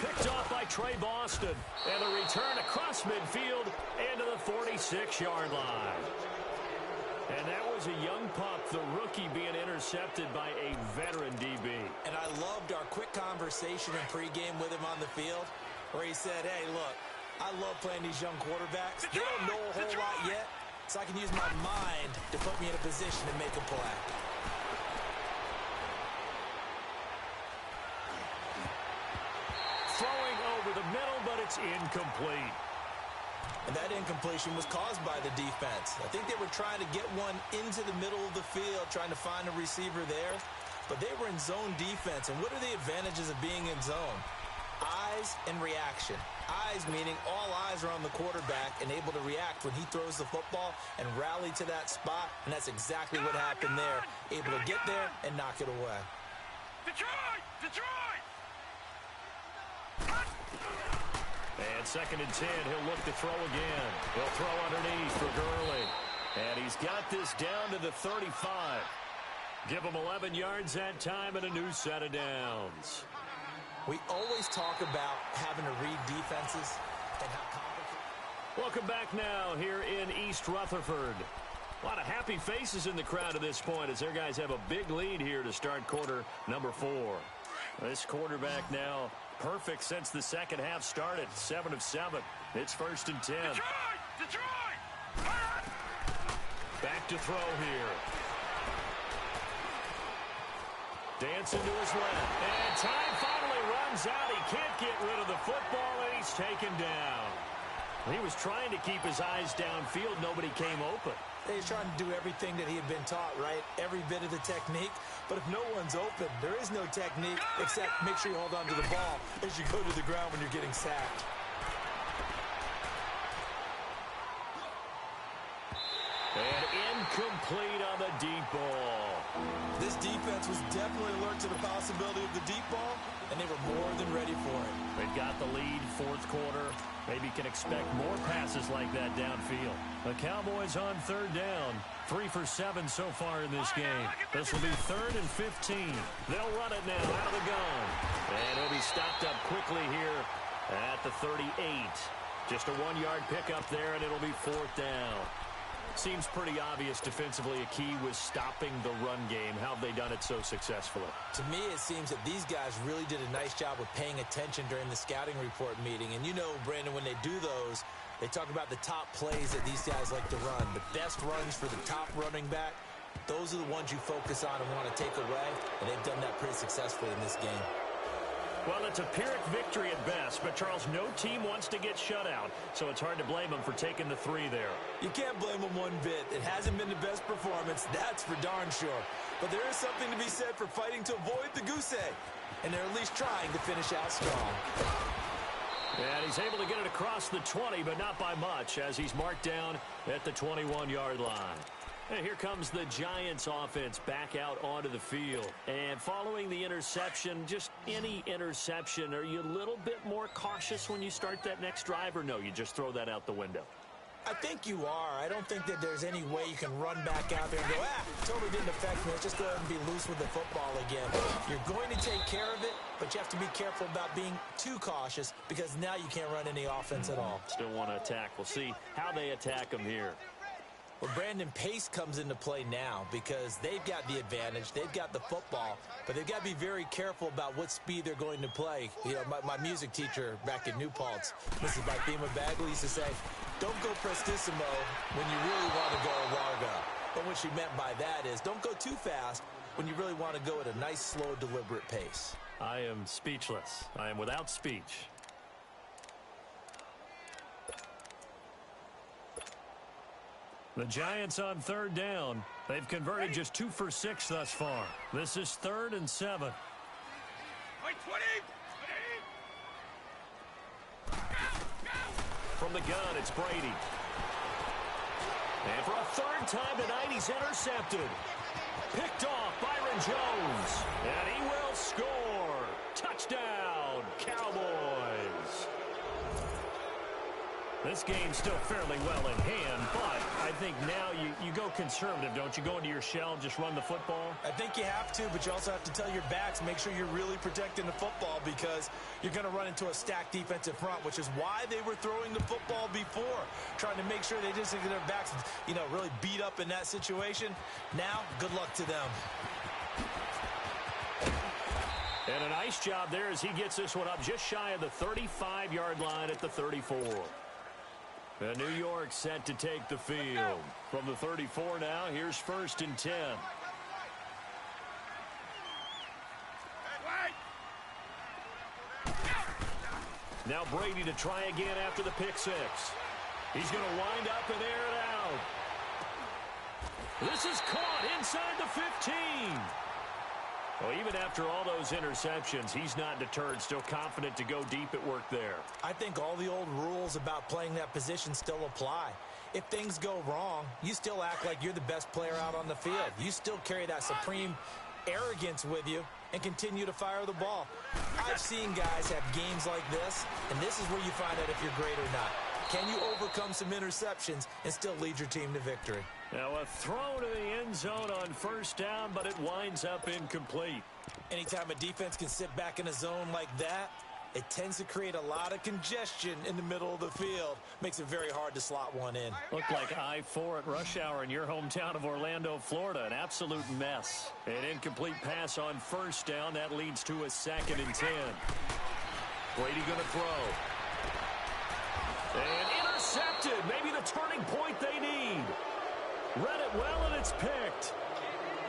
Picked off by Trey Boston. And the return across midfield into the 46-yard line. And that was a young pup, the rookie, being intercepted by a veteran DB. And I loved our quick conversation in pregame with him on the field where he said, hey, look, I love playing these young quarterbacks. They don't know a whole lot yet, so I can use my mind to put me in a position to make a play. Throwing over the middle, but it's incomplete. And that incompletion was caused by the defense. I think they were trying to get one into the middle of the field, trying to find a receiver there. But they were in zone defense. And what are the advantages of being in zone? Eyes and reaction. Eyes meaning all eyes are on the quarterback and able to react when he throws the football and rally to that spot. And that's exactly what happened there. Able to get there and knock it away. Detroit! Detroit! And 2nd and 10, he'll look to throw again. He'll throw underneath for Gurley. And he's got this down to the 35. Give him 11 yards that time and a new set of downs. We always talk about having to read defenses and how complicated. Welcome back now here in East Rutherford. A lot of happy faces in the crowd at this point as their guys have a big lead here to start quarter number 4. This quarterback now perfect since the second half started. 7 of 7. It's 1st and 10. Detroit! Detroit! Back to throw here. Dancing to his left. And time finally runs out. He can't get rid of the football, and he's taken down. He was trying to keep his eyes downfield. Nobody came open. He's trying to do everything that he had been taught, right? Every bit of the technique. But if no one's open, there is no technique except make sure you hold on to the ball as you go to the ground when you're getting sacked. And incomplete on the deep ball. This defense was definitely alert to the possibility of the deep ball, and they were more than ready for it. They've got the lead, 4th quarter. Maybe can expect more passes like that downfield. The Cowboys on 3rd down. 3 for 7 so far in this game. This will be 3rd and 15. They'll run it now out of the gun. And he'll be stopped up quickly here at the 38. Just a 1-yard pickup there, and it'll be 4th down. Seems pretty obvious defensively a key was stopping the run game. How have they done it so successfully? To me, it seems that these guys really did a nice job of paying attention during the scouting report meeting. And you know, Brandon, when they do those, they talk about the top plays that these guys like to run. The best runs for the top running back, those are the ones you focus on and want to take away. And they've done that pretty successfully in this game. Well, it's a Pyrrhic victory at best, but, Charles, no team wants to get shut out, so it's hard to blame them for taking the 3 there. You can't blame them one bit. It hasn't been the best performance, that's for darn sure. But there is something to be said for fighting to avoid the goose egg, and they're at least trying to finish out strong. And he's able to get it across the 20, but not by much, as he's marked down at the 21-yard line. And here comes the Giants offense back out onto the field. And following the interception, just any interception, are you a little bit more cautious when you start that next drive, or no, you just throw that out the window? I think you are. I don't think that there's any way you can run back out there and go, totally didn't affect me. Let's just go ahead and be loose with the football again. You're going to take care of it, but you have to be careful about being too cautious because now you can't run any offense at all. Still want to attack. We'll see how they attack them here. Well, Brandon, pace comes into play now because they've got the advantage. They've got the football, but they've got to be very careful about what speed they're going to play. You know, my music teacher back in New Paltz, Mrs. Bithema Bagley, used to say, don't go prestissimo when you really want to go largo. But what she meant by that is don't go too fast when you really want to go at a nice, slow, deliberate pace. I am speechless. I am without speech. The Giants on 3rd down. They've converted just 2 for 6 thus far. This is 3rd and 7. Wait, 20! From the gun, it's Brady. And for a 3rd time tonight, he's intercepted. Picked off Byron Jones. And he will score. Touchdown, Cowboys. This game's still fairly well in hand, but I think now you go conservative, don't you? Go into your shell, just run the football? I think you have to, but you also have to tell your backs, make sure you're really protecting the football because you're going to run into a stacked defensive front, which is why they were throwing the football before, trying to make sure they didn't get their backs, really beat up in that situation. Now, good luck to them. And a nice job there as he gets this one up just shy of the 35-yard line at the 34. And New York set to take the field. From the 34 now, here's 1st and 10. Now Brady to try again after the pick 6. He's going to wind up and air it out. This is caught inside the 15. Well, even after all those interceptions, he's not deterred, still confident to go deep at work there. I think all the old rules about playing that position still apply. If things go wrong, you still act like you're the best player out on the field. You still carry that supreme arrogance with you and continue to fire the ball. I've seen guys have games like this, and this is where you find out if you're great or not. Can you overcome some interceptions and still lead your team to victory? Now a throw to the end zone on 1st down, but it winds up incomplete. Anytime a defense can sit back in a zone like that, it tends to create a lot of congestion in the middle of the field. Makes it very hard to slot one in. Looked like I-4 at rush hour in your hometown of Orlando, Florida. An absolute mess. An incomplete pass on 1st down. That leads to a 2nd and 10. Brady going to throw. And intercepted. Maybe the turning point they need. Read it well, and it's picked.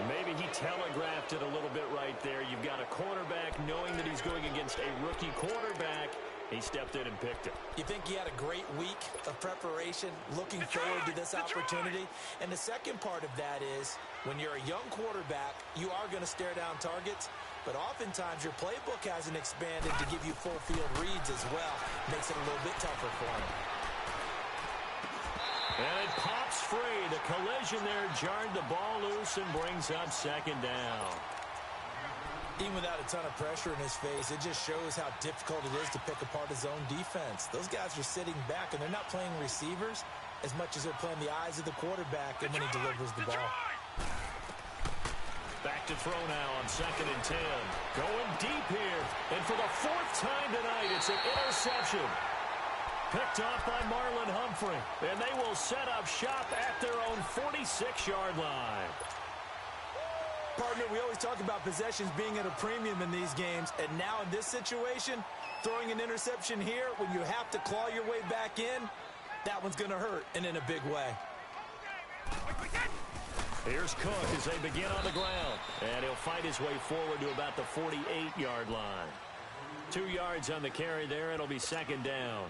Maybe he telegraphed it a little bit right there. You've got a cornerback knowing that he's going against a rookie quarterback. He stepped in and picked it. You think he had a great week of preparation, looking forward to this opportunity? And the second part of that is, when you're a young quarterback, you are going to stare down targets, but oftentimes your playbook hasn't expanded to give you full field reads as well. Makes it a little bit tougher for him. And it pops free. The collision there jarred the ball loose and brings up 2nd down. Even without a ton of pressure in his face, it just shows how difficult it is to pick apart his own defense. Those guys are sitting back, and they're not playing receivers as much as they're playing the eyes of the quarterback and when he delivers the ball. Back to throw now on 2nd and 10. Going deep here. And for the 4th time tonight, it's an interception. Picked off by Marlon Humphrey. And they will set up shop at their own 46-yard line. Partner, we always talk about possessions being at a premium in these games. And now in this situation, throwing an interception here when you have to claw your way back in, that one's going to hurt, and in a big way. Here's Cook as they begin on the ground. And he'll fight his way forward to about the 48-yard line. 2 yards on the carry there. It'll be 2nd down.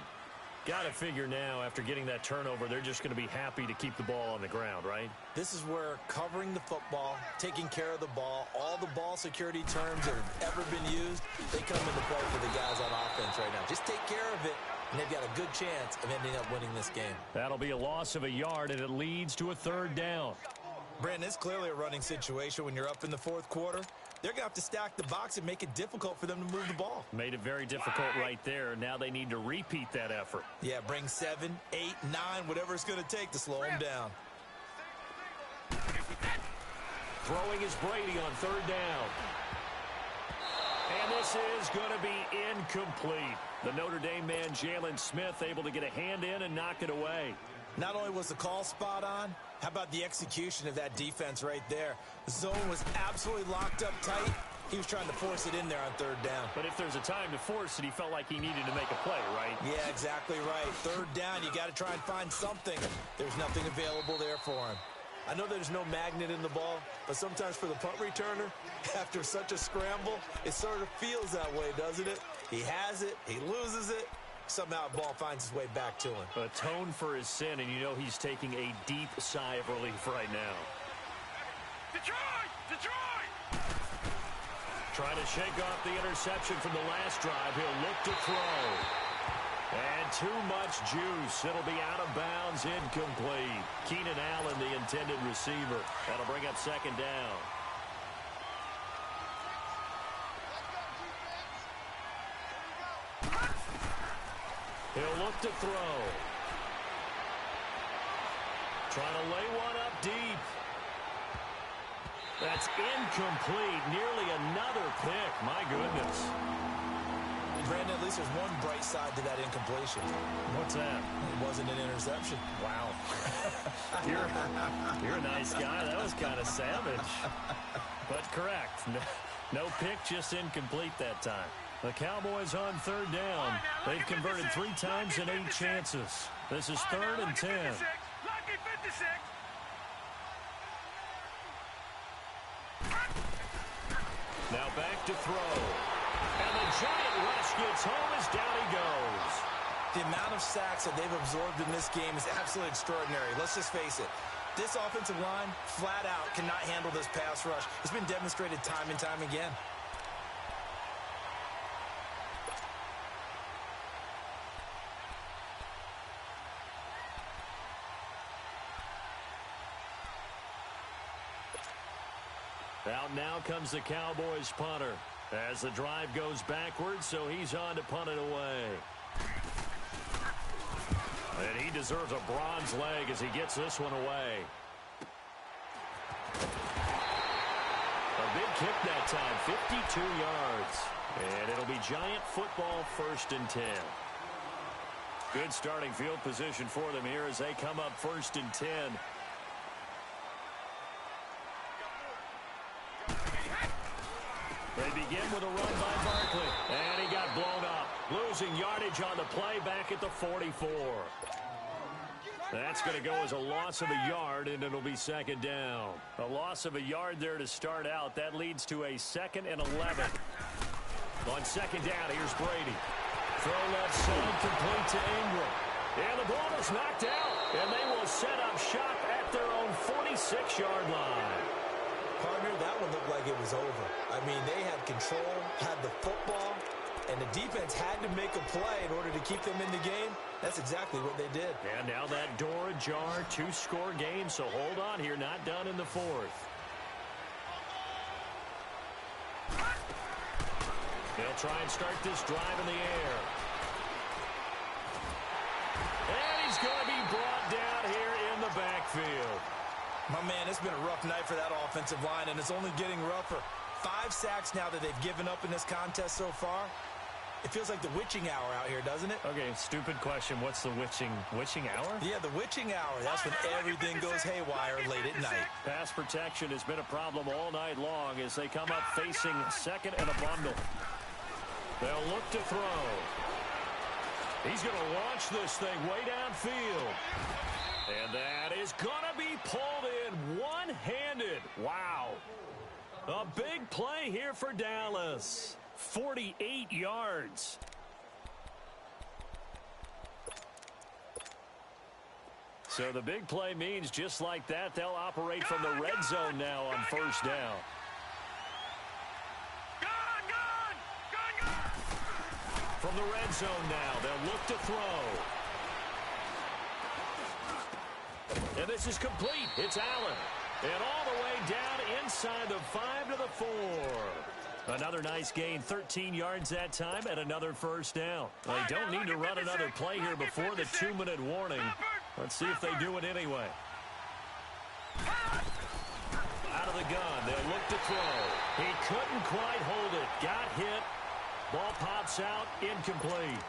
Got to figure now, after getting that turnover, they're just going to be happy to keep the ball on the ground, right? This is where covering the football, taking care of the ball, all the ball security terms that have ever been used, they come into play for the guys on offense right now. Just take care of it, and they've got a good chance of ending up winning this game. That'll be a loss of a yard, and it leads to a 3rd down. Brandon, it's clearly a running situation when you're up in the 4th quarter. They're going to have to stack the box and make it difficult for them to move the ball. Made it very difficult right there. Now they need to repeat that effort. Yeah, bring 7, 8, 9, whatever it's going to take to slow them down. Throwing is Brady on 3rd down. And this is going to be incomplete. The Notre Dame man, Jalen Smith, able to get a hand in and knock it away. Not only was the call spot on, how about the execution of that defense right there? The zone was absolutely locked up tight. He was trying to force it in there on 3rd down. But if there's a time to force it, he felt like he needed to make a play, right? Yeah, exactly right. 3rd down, you got to try and find something. There's nothing available there for him. I know there's no magnet in the ball, but sometimes for the punt returner, after such a scramble, it sort of feels that way, doesn't it? He has it, he loses it. Somehow the ball finds its way back to him. Atone for his sin, and you know he's taking a deep sigh of relief right now. Detroit! Detroit! Trying to shake off the interception from the last drive. He'll look to throw. And too much juice. It'll be out of bounds, incomplete. Keenan Allen, the intended receiver. That'll bring up second down. He'll look to throw. Trying to lay one up deep. That's incomplete. Nearly another pick. My goodness. Brandon, at least there's one bright side to that incompletion. What's that? It wasn't an interception. Wow. You're a nice guy. That was kind of savage. But correct. No pick, just incomplete that time. The Cowboys on third down. They've converted 3 times in 8 chances. This is 3rd and 10. Lucky 56. Now back to throw. And the giant rush gets home as down he goes. The amount of sacks that they've absorbed in this game is absolutely extraordinary. Let's just face it. This offensive line, flat out, cannot handle this pass rush. It's been demonstrated time and time again. Out now comes the Cowboys punter as the drive goes backwards, so he's on to punt it away. And he deserves a bronze leg as he gets this one away. A big kick that time, 52 yards. And it'll be Giant football, 1st and 10. Good starting field position for them here as they come up 1st and 10. They begin with a run by Barkley. And he got blown up. Losing yardage on the play back at the 44. That's going to go as a loss of a yard, and it'll be 2nd down. A loss of a yard there to start out. That leads to a 2nd and 11. On 2nd down, here's Brady. Throw left side, complete to Ingram. And the ball is knocked out. And they will set up shop at their own 46-yard line. Partner, that one looked like it was over. I mean, they had control, had the football, and the defense had to make a play in order to keep them in the game. That's exactly what they did. And now that door ajar, 2-score game, so hold on here, not done in the 4th. They'll try and start this drive in the air. And he's going to be brought down here in the backfield. My man, it's been a rough night for that offensive line, and it's only getting rougher. 5 sacks now that they've given up in this contest so far. It feels like the witching hour out here, doesn't it? Okay, stupid question. What's the witching hour? Yeah, the witching hour. That's when everything goes haywire late at night. Pass protection has been a problem all night long as they come up facing 2nd and a bundle. They'll look to throw. He's going to launch this thing way downfield. And that is going to be pulled in one-handed. Wow. A big play here for Dallas. 48 yards. So the big play means just like that, they'll operate from the red zone now on 1st down. From the red zone now, they'll look to throw. And this is complete. It's Allen. And all the way down inside the 5 to the 4. Another nice gain, 13 yards that time, and another 1st down. They don't need to run another play here before the 2-minute warning. Let's see if they do it anyway. Out of the gun, they'll look to throw. He couldn't quite hold it. Got hit. Ball pops out, incomplete.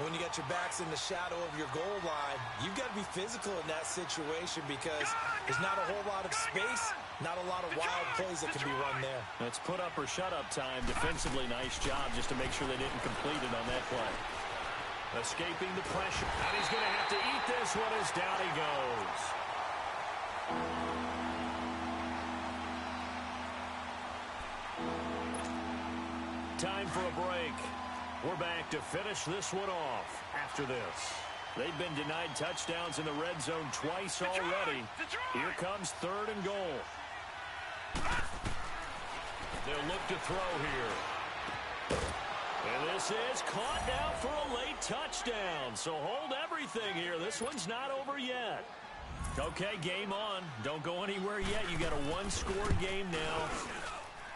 When you got your backs in the shadow of your goal line, you've got to be physical in that situation because there's not a whole lot of space, not a lot of wild plays that can be run there. It's put up or shut up time. Defensively, nice job just to make sure they didn't complete it on that play. Escaping the pressure. And he's going to have to eat this one as down he goes. Time for a break. We're back to finish this one off after this. They've been denied touchdowns in the red zone twice already. Here comes 3rd and goal. They'll look to throw here. And this is caught now for a late touchdown. So hold everything here. This one's not over yet. Okay, game on. Don't go anywhere yet. You got a one-score game now.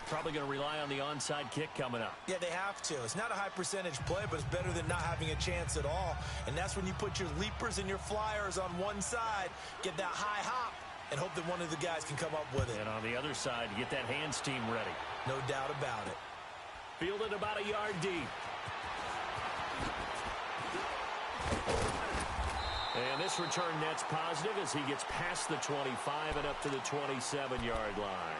Probably going to rely on the onside kick coming up. Yeah, they have to. It's not a high percentage play, but it's better than not having a chance at all. And that's when you put your leapers and your flyers on one side, get that high hop, and hope that one of the guys can come up with it. And on the other side, you get that hands team ready. No doubt about it. Fielded about a yard deep. And this return net's positive as he gets past the 25 and up to the 27-yard line.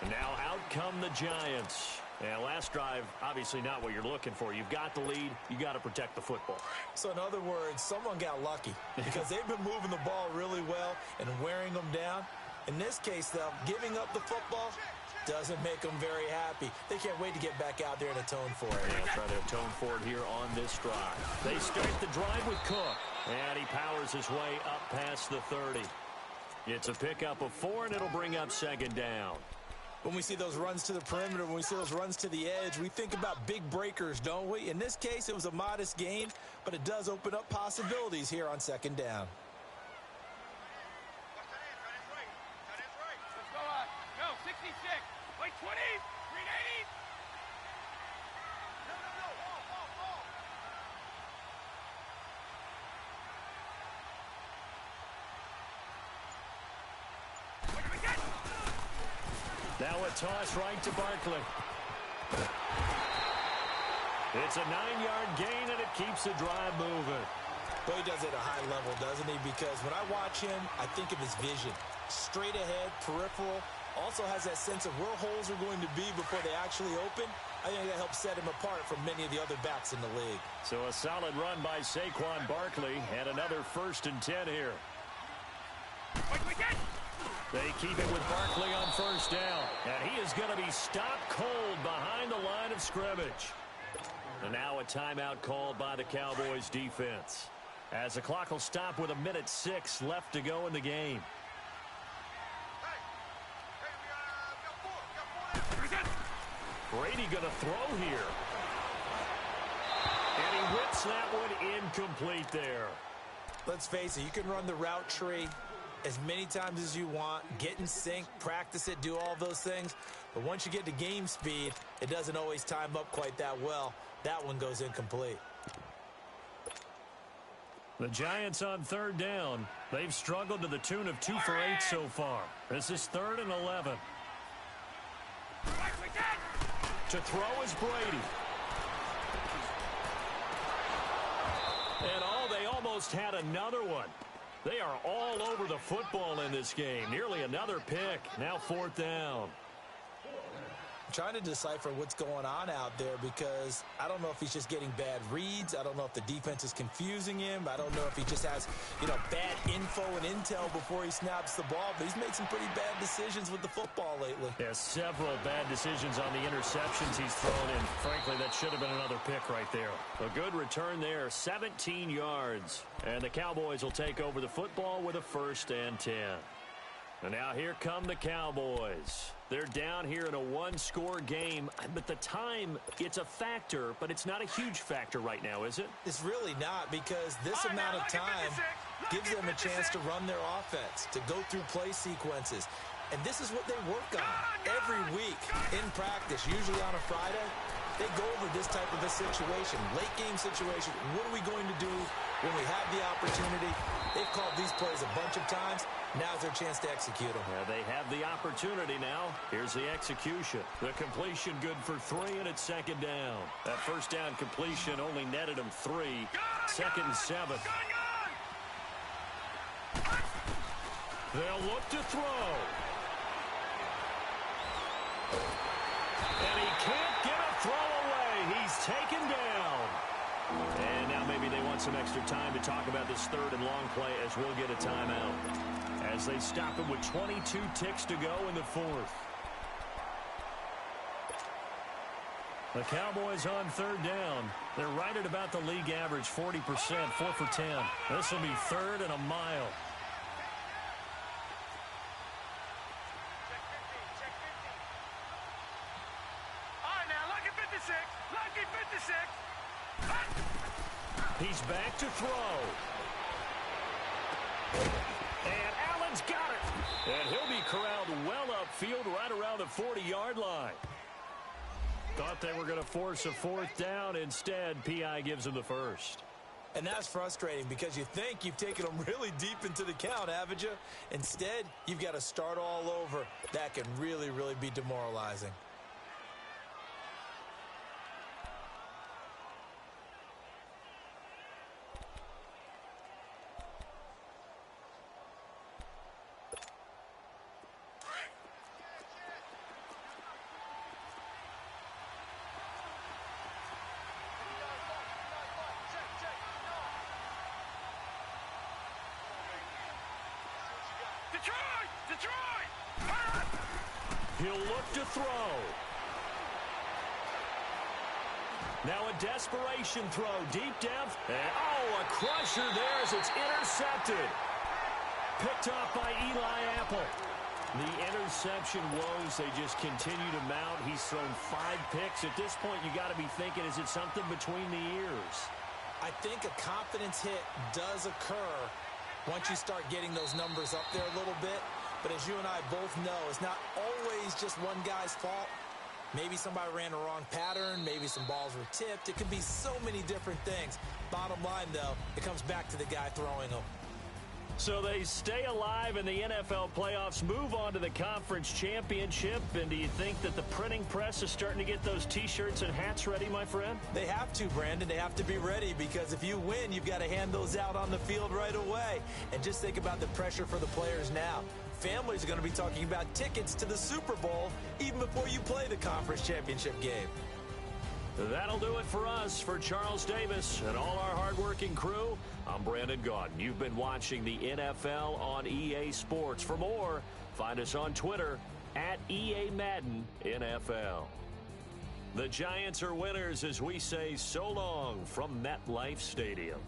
And now out come the Giants. And last drive, obviously not what you're looking for. You've got the lead. You got to protect the football. So in other words, someone got lucky because they've been moving the ball really well and wearing them down. In this case, though, giving up the football doesn't make them very happy. They can't wait to get back out there and atone for it. They'll try to atone for it here on this drive. They start the drive with Cook. And he powers his way up past the 30. It's a pickup of 4, and it'll bring up 2nd down. When we see those runs to the perimeter, when we see those runs to the edge, we think about big breakers, don't we? In this case, it was a modest gain, but it does open up possibilities here on 2nd down. Let's go on. Go, 66. Like 20. 380. Now a toss right to Barkley. It's a 9-yard gain, and it keeps the drive moving. But he does it at a high level, doesn't he? Because when I watch him, I think of his vision. Straight ahead, peripheral. Also has that sense of where holes are going to be before they actually open. I think that helps set him apart from many of the other backs in the league. So a solid run by Saquon Barkley, and another 1st and 10 here. They keep it with Barkley on 1st down. And he is going to be stopped cold behind the line of scrimmage. And now a timeout called by the Cowboys defense, as the clock will stop with 1:06 left to go in the game. Brady going to throw here. And he whips that one incomplete there. Let's face it, you can run the route tree as many times as you want, get in sync, practice it, do all those things. But once you get to game speed, it doesn't always time up quite that well. That one goes incomplete. The Giants on 3rd down. They've struggled to the tune of 2 for 8 so far. This is 3rd and 11. To throw is Brady. And they almost had another one. They are all over the football in this game. Nearly another pick. Now 4th down. I'm trying to decipher what's going on out there because I don't know if he's just getting bad reads. I don't know if the defense is confusing him. I don't know if he just has, bad info and intel before he snaps the ball. But he's made some pretty bad decisions with the football lately. Yeah, several bad decisions on the interceptions he's thrown in. Frankly, that should have been another pick right there. A good return there, 17 yards. And the Cowboys will take over the football with a 1st and 10. And now here come the Cowboys. They're down here in a one-score game, but the time, it's a factor, but it's not a huge factor right now, is it? It's really not, because this amount of time gives them a chance to run their offense, to go through play sequences. And this is what they work on every week in practice, usually on a Friday. They go over this type of a situation, late game situation. What are we going to do when we have the opportunity? They've called these plays a bunch of times. Now's their chance to execute them. Yeah, they have the opportunity now. Here's the execution. The completion good for 3, and it's 2nd down. That 1st down completion only netted them 3. 2nd and 7. They'll look to throw. And he can't get a throw away. He's taken down. And now maybe they want some extra time to talk about this 3rd and long play as we'll get a timeout. As they stop him with 22 ticks to go in the 4th. The Cowboys on third down. They're right at about the league average, 40%, 4 for 10. This will be third and a mile. All right, now, lucky 56. Lucky 56. He's back to throw. And Allen's got it. And he'll be corralled well upfield right around the 40-yard line. Thought they were going to force a fourth down. Instead, P.I. gives him the first. And that's frustrating because you think you've taken them really deep into the count, haven't you? Instead, you've got to start all over. That can really, really be demoralizing. Detroit! He'll look to throw. Now a desperation throw deep down. And, oh, a crusher there as it's intercepted. Picked off by Eli Apple. The interception woes, they just continue to mount. He's thrown 5 picks. At this point, you got to be thinking, is it something between the ears? I think a confidence hit does occur once you start getting those numbers up there a little bit. But as you and I both know, it's not always just one guy's fault. Maybe somebody ran a wrong pattern. Maybe some balls were tipped. It could be so many different things. Bottom line, though, it comes back to the guy throwing them. So they stay alive in the NFL playoffs, move on to the conference championship. And do you think that the printing press is starting to get those T-shirts and hats ready, my friend? They have to, Brandon. They have to be ready because if you win, you've got to hand those out on the field right away. And just think about the pressure for the players now. Families are going to be talking about tickets to the Super Bowl even before you play the conference championship game. That'll do it for us. For Charles Davis and all our hardworking crew, I'm Brandon Gaudin. You've been watching the NFL on EA Sports. For more, find us on Twitter at EA Madden NFL. The Giants are winners as we say so long from MetLife Stadium.